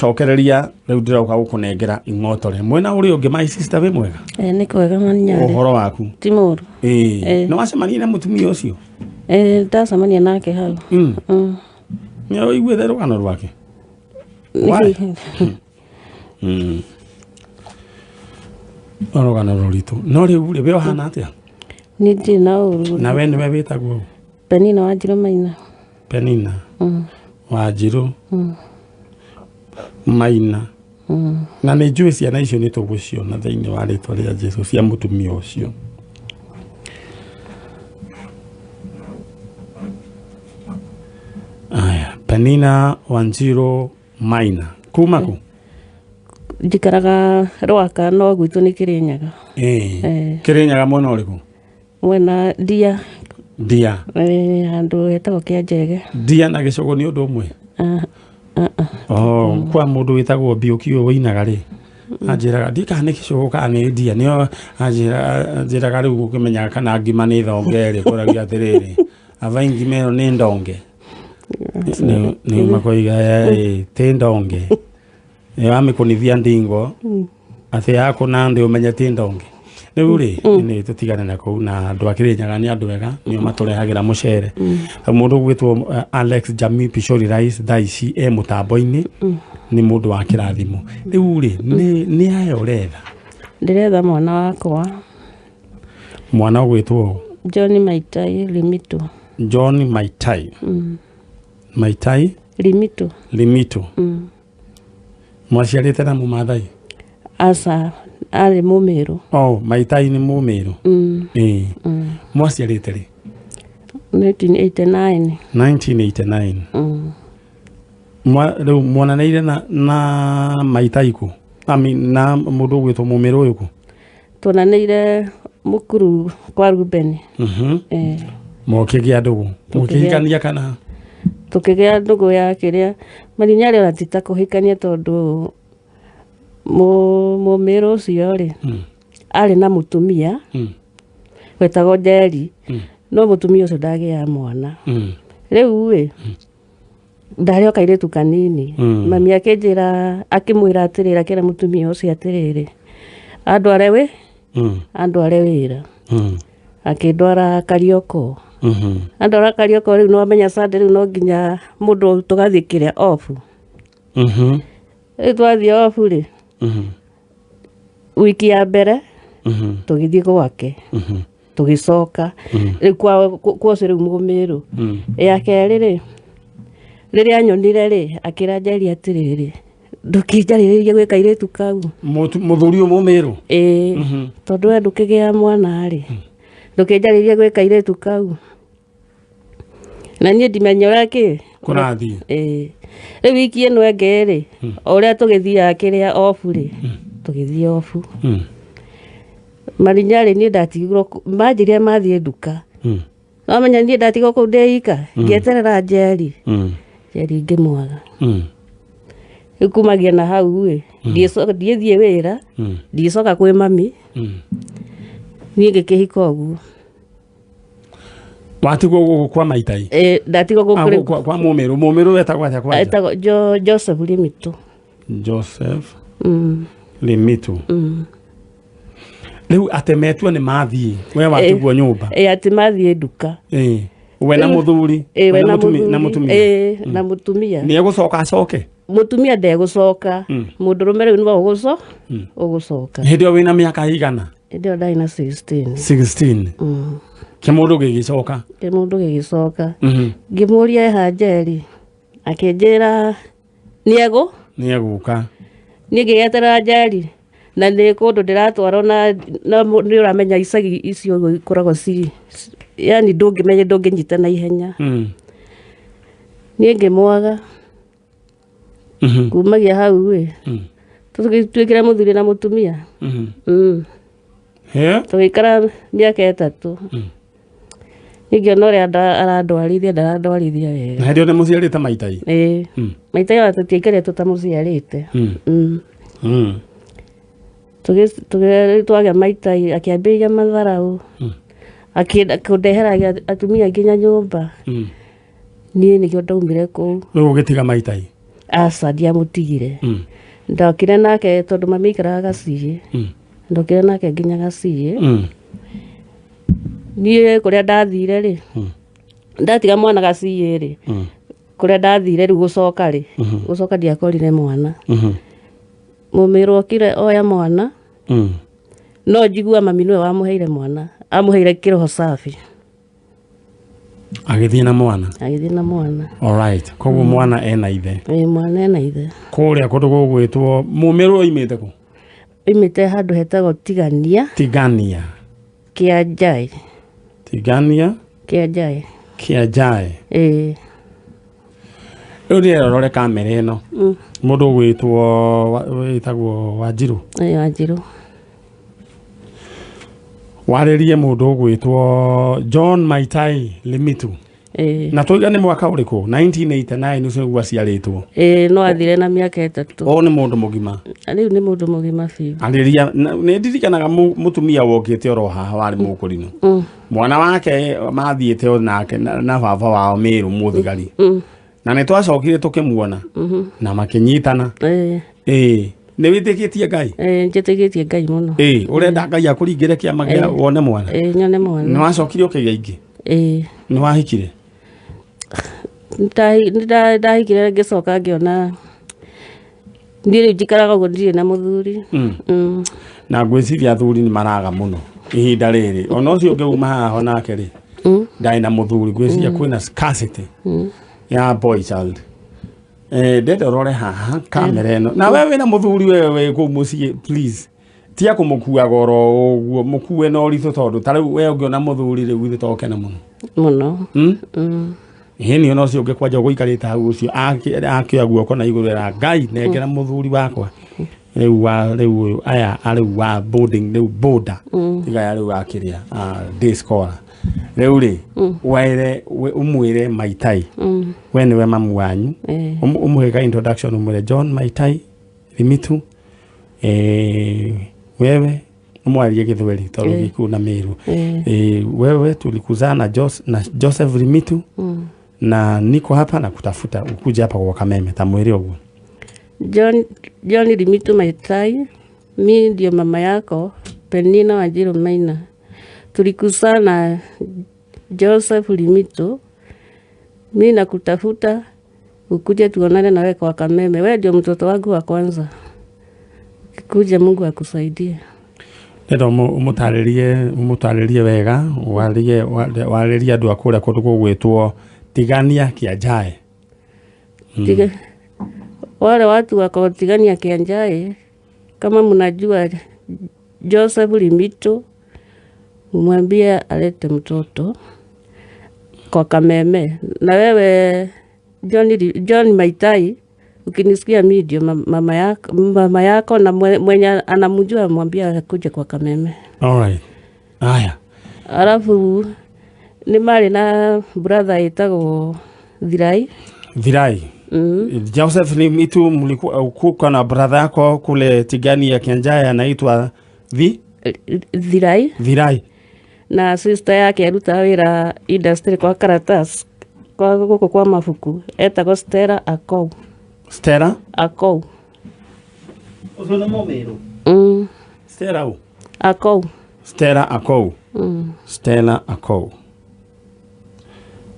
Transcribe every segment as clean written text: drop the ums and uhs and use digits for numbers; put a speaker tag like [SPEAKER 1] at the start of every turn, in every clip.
[SPEAKER 1] cokereria riu ndiroka gukunengera ing'otore mwena uri ungi my sister we mwega
[SPEAKER 2] ni kwega mani Nyari
[SPEAKER 1] uhoro waku
[SPEAKER 2] ti muru
[SPEAKER 1] no wacemania na mutumia ucio
[SPEAKER 2] ndacemania nake hau
[SPEAKER 1] nyo igwethe rugano rwake rugano ruritu no riu we uhana atia
[SPEAKER 2] ni ndi na uru
[SPEAKER 1] na we niwe witagwo
[SPEAKER 2] Penina Wanjiru Maina
[SPEAKER 1] Penina Wanjiru Maina na nĩ njũĩ ciana icio nĩ tũgũciona thĩinĩ wa rĩtwa rĩa Jesũ cia mũtumia ũcio aya Penina Wanjiru Maina kuma ku
[SPEAKER 2] njikaraga Rwaka no gwitũ nĩ Kĩrĩnyaga
[SPEAKER 1] Kĩrĩnyaga mwena ũrĩkũ
[SPEAKER 2] mwena Ndia handũ hetagwo Kĩanjege
[SPEAKER 1] Ndia na Gĩcũgũ nĩ ũndũ ũmwe kwa mũndũ wĩtagwo Biũki ũyũ wĩinaga rĩ anjĩraga ndika nĩ Gĩcũgũ kana nĩ Ndia nĩo anjĩraga rĩu gũkĩmenya kana ngima nĩ thonge rĩ kũragia atĩrĩrĩ ava ngima ĩyo nĩ ndonge nĩ makoiga tĩ ndonge wamĩkũnithia ndingo atĩ yakũna ndĩ ũmenye tĩ ndonge rĩu rĩ nĩ tũtigane na kũu na andũ a Kĩrĩnyaga nĩ andũ ega nĩo matũrehagĩra mũcere mũndũ gwĩtwo Alex Jami Pishori Rice thaa ici mũtambo-inĩ nĩ mũndũ wa kĩrathimo rĩu rĩ nĩ aya ũretha
[SPEAKER 2] ndĩretha mwana wakwa
[SPEAKER 1] mwana ũgwĩtwo
[SPEAKER 2] John Maitai Limito
[SPEAKER 1] John Maitai Maitai Limito mwaciarĩte na Mũmathai
[SPEAKER 2] asa ari mũmeru
[SPEAKER 1] Maitai nĩ mũmeru mwaciarĩte rĩ 1989 rĩu mwananĩire na Maitai ku na mũndũ ũgwĩtwo mũmeru ũyũ ku
[SPEAKER 2] tuonanĩire mũkuru kwa Rubeni
[SPEAKER 1] mũkĩgĩa ndũgũ mũkĩhikania kana
[SPEAKER 2] tukigea ndugu ya kiria mari Nyari atita kuhikania tondu mũmeru ucio ri ari na mutumia wetagwo Njeri no mutumia ucio ndagia mwana riu we ndari okaire kanini mami akinjira akimwira atirira kira mutumia ucio atiriri andu are wira akindwara Karioko andora Karioko riu no amenya sande riu no nginya mundu tugathikiria ofu twathie ofu ri wiki ya mbere tugithie gwake tugicoka riu kwa riu mũmeru ya keri ri riria anyonire ri akira Njeri atiriri ndukinjarĩrĩrie gwika iretu kau
[SPEAKER 1] muthuri mũmeru
[SPEAKER 2] tondu we ndukigea mwana ri ndukinjarĩrĩrie gwika iretu kau na niĩ ndimenyora kĩ
[SPEAKER 1] kũrathiĩ
[SPEAKER 2] rĩu wiki ĩno ĩngĩ rĩ ũrĩa tũgĩthiaga kĩrĩa ofu rĩ tũgĩthiĩ ofu mari Nyari niĩ ndatigirwo manjĩrire mathiĩ nduka wamenya niĩ ndatigirwo kũu ndĩika ngĩeterera Njeri ngĩmwaga kumagia na hau ndiĩthiĩ wĩra ndiĩcoka kwĩ mami niĩ ngĩkĩhika ũguo
[SPEAKER 1] watigwo gũkũ kwa Maitai
[SPEAKER 2] ndatigwo gũkũ
[SPEAKER 1] kwa mũmeru wetagwo atĩa kwa
[SPEAKER 2] etagwo Joseph
[SPEAKER 1] Limito rĩu atemetwo nĩ mathiĩ we watigwo nyũmba
[SPEAKER 2] ati mathiĩ nduka
[SPEAKER 1] we na mũthuri
[SPEAKER 2] na mutumia
[SPEAKER 1] nĩ egũcoka acoke
[SPEAKER 2] mutumia ndegũcoka mũndũrũme rĩu nĩwe ũgũcoka
[SPEAKER 1] hĩndĩ ĩyo wĩna mĩaka igana
[SPEAKER 2] hĩndĩ ĩyo ndarĩ na
[SPEAKER 1] 16 kĩmũndũ gĩgĩcoka ngĩmũria eha Njeri akĩnjĩra nĩegũka niĩ ngĩgeterera Njeri na nĩ kũndũ ndĩratwarwo na nĩ ũramenya icagi icio ikoragwo yani ndũngĩnyita na ihenya niĩ ngĩmwaga kumagia hau tũgĩtuĩkĩra mũthuri na mũtumia tũgĩikara mĩaka 3 nĩngĩona ũrĩa arandwarithia ndarandwarithia wega na hĩndĩ ĩyo nĩ mũciarĩte Maitai
[SPEAKER 2] Maitai wa tũtiaikarire tũtamũciarĩte twagĩa Maitai akĩambĩrĩria matharaũ akĩndehera atumia nginya nyũmba niĩ nĩkĩo ndaumire kũu
[SPEAKER 1] rĩu ũgĩtiga Maitai
[SPEAKER 2] aca ndiamutigire ndokire nake tondu mami ikaraga Gaciĩ ndokire nake nginya Gaciĩ niĩ kuria ndathire ri ndatiga mwana Gaciĩ ri kuria ndathire riu gucoka ri gucoka ndiakorire mwana mũmeru okire oya mwana no njigua mami nĩwe wamuheire mwana amuheire kiroho safi
[SPEAKER 1] agithie na mwana
[SPEAKER 2] all
[SPEAKER 1] right koguo mwana ena ithe
[SPEAKER 2] mwana ena ithe
[SPEAKER 1] kuria kundu gugwitwo mũmeru oimite ku
[SPEAKER 2] imite handu hetagwo Tigania Kĩanjaĩ
[SPEAKER 1] Uri rore kamera ino mundu gwitwo witagwo Wanjiru
[SPEAKER 2] Wanjiru
[SPEAKER 1] waririe mundu gwitwo John Maitai Limitu na toiga ni mwaka uriku 1989 ucio gwaciaritwo
[SPEAKER 2] no athire na miaka 3
[SPEAKER 1] ni mundu mugima
[SPEAKER 2] riu ni mundu mugima fi
[SPEAKER 1] ariria ni ndirikanaga mutumia wokite oro haha wari mukurino mwana wake mathiete onake na baba wao Meru muthigari na nĩ twacokire tukimuona na makinyitana nĩ wĩtĩkĩtie Ngai
[SPEAKER 2] njĩtĩkĩtie Ngai mũno
[SPEAKER 1] urenda Ngai akũringĩre kĩama gĩa wone mwana
[SPEAKER 2] nyone mwana
[SPEAKER 1] nĩ wacokire ũkĩgĩa ingĩ nĩ wahikire
[SPEAKER 2] ndahikire ngĩcoka ngĩona niĩ rĩu njikaraga ũguo ndirĩ na mũthuri
[SPEAKER 1] na ngwĩciria athuri nĩ maraga mũno ihinda rĩrĩ ona ũcio ũngĩ uma haha nake rĩ ndarĩ na mũthuri ngwĩciria kwĩna scarcity ya boy child ndenda rore haha kamera ino na wewe na muthuri wewe ku muciĩ please tia kumukua goro uguo mukue no ritho tondu tariu we ungiona muthuri riu ithe tokena
[SPEAKER 2] muno
[SPEAKER 1] hini ono cio ungikwanja guikarita hau ucio akioya guoko na iguru ra Ngai nengera muthuri wakwa riu aya ari wa boarding riu border tiga riu akiria day scholar riu ri waire umwire Maitai we niwe mamu wanyu umwega introduction umwire John Maitai Limitu wewe umwarie Githweri tondu giku na Meru wewe tulikuzana na Joseph Limitu na niko hapa na kutafuta ukuja hapa kwa Kameme tamwire uguo
[SPEAKER 2] John Limitu Maitai mimi ndio mama yako Penina Wanjiru Maina tulikuzana Joseph Limitu mimi nakutafuta ukuje tuonane na wewe kwa Kameme wewe ndio mtoto wangu wa kwanza kuja Mungu akusaidie
[SPEAKER 1] ndio umutaririe wega waririe andu akuria kundu gugwitwo Tigania Kĩanjaĩ
[SPEAKER 2] wale watu wako Tigania Kĩanjaĩ kama mnajua Joseph Limitu umwambie alete mtoto kwa Kameme na wewe John Maitai ukinisikia mimi ndio mama yako na mwenye anamjua mwambie akuje kwa Kameme
[SPEAKER 1] all right haya
[SPEAKER 2] alafu ni mali na brother itagwo Thirai
[SPEAKER 1] Joseph Limitu mlikuwa na brother yako kule Tigania Kĩanjaĩ anaitwa Thirai
[SPEAKER 2] na sister yake aruta wira industry kwa karatasi kwa guko kwa mafuku etagwo Stella Akou
[SPEAKER 1] uzo na Mũmeru Stella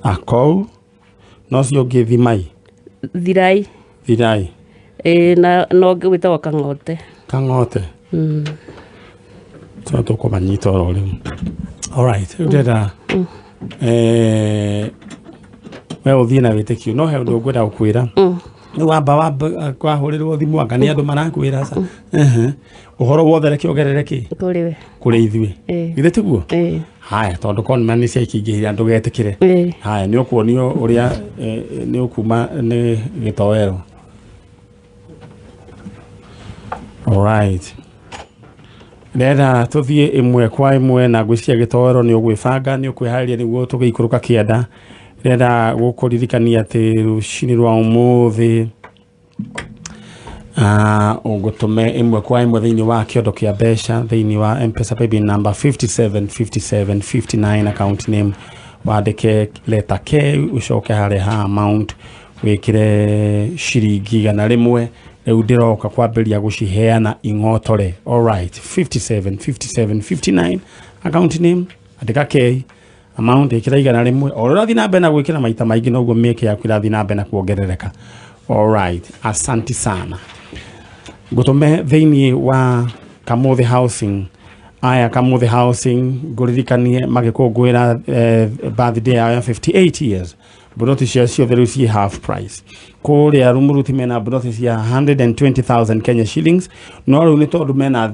[SPEAKER 1] Akou no cio ngithimai Thirai
[SPEAKER 2] na no ngwitagwo Kang'ote
[SPEAKER 1] Toto kwa manyito oro riu all right ndeda we uthie na witikio no he undu ngwenda gukwira ni wamba kwahurirwo thimu angani andu marakwira sa uhoro wothe reke ogerereki kuri ithui ithe tiguo haya tondu kon mani cia ikingihira andu getikire haya ni ukuonio uria ni ukuma ni gitowero all right ndenda tuthie imwe kwa imwe na ngwiciria gitowero ni ugwibanga ni ukwihariria niguo tugiikuruka kienda ndenda gukuririkania ati rucini rwa umuthi ugutume imwe kwa imwe thiini wa kiondo kia mbeca thiini wa M-Pesa paybill number 575759 account name wandike letter K ucoke hare ha amount wikire ciringi gana rimwe riu ndiroka kwambiria guciheana ing'otore. All right, 57 account name andika K amount ikira igana rimwe urathi na mbere na gwikira maita maingi noguo mieke yaku irathi na mbere na kuongerereka. All right, asanti sana. Gutume thiini wa Kamuthi Housing. Aya Kamuthi Housing nguririkanie magikungwira birthday ya 58 years. Bonoti cia theru ci half price. Kuria Rumuruti mena bonoti cia 120,000 Kenya shillings. No riu ni tondu mena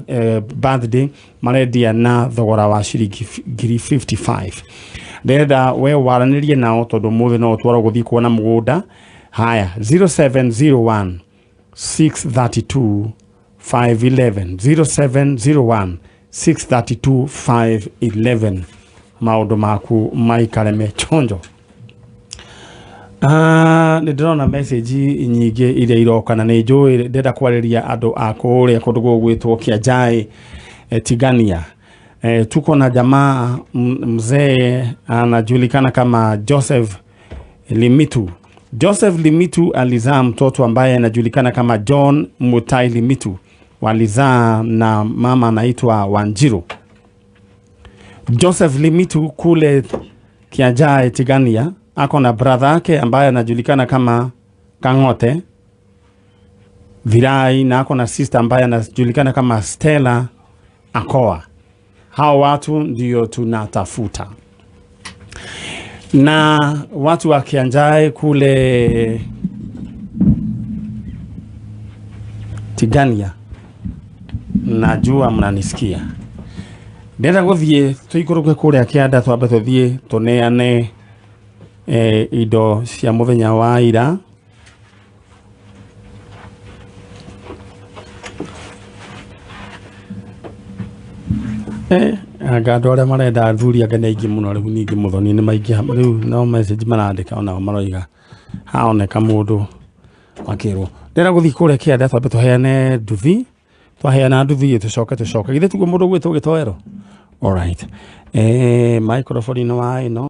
[SPEAKER 1] birthday marendia na thogora wa ciringi 55. Ndenda we waranirie nao tondu muthi no twara guthii kuona mugunda. Haya 0701 632 511 0701 632 511. Maundu maku maikare me chonjo. Ndirona message nyingi iria iroka na ni njui ndenda kwariria andu akuria kundu gwitwo Kianjai Tigania. Tuko na jamaa mzee anajulikana kama Joseph Limitu. Joseph Limitu alizaa mtoto ambaye anajulikana kama John Mutai Limitu. Walizaa na mama anaitwa Wanjiru. Joseph Limitu kule Kianjai Tigania ako na brother yake ambaye anajulikana kama Kangote Virai, na ako na sister ambaye anajulikana kama Stella Akoa. Hao watu ndio tunatafuta. Na watu wa Kianjai kule Tigania, najua mnanisikia. Ndenda guthie tuikuruke kule Kianda twambe tuthie tuneane indo cia muthenya wa ira. Agando aria marenda athuri anga nĩ aingĩ mũno rĩu ningĩ mũthoni nĩ maingĩ rĩu no message marandĩka ona maroiga haoneka mũndũ makĩrwo. Ndĩra gũthiĩ kũrĩa Kianda twambe tũheane nduthi, twaheana nduthi tũcoke githĩ tiguo mũndũ gwĩtwo gĩtoero. All right, microphone no wa ĩno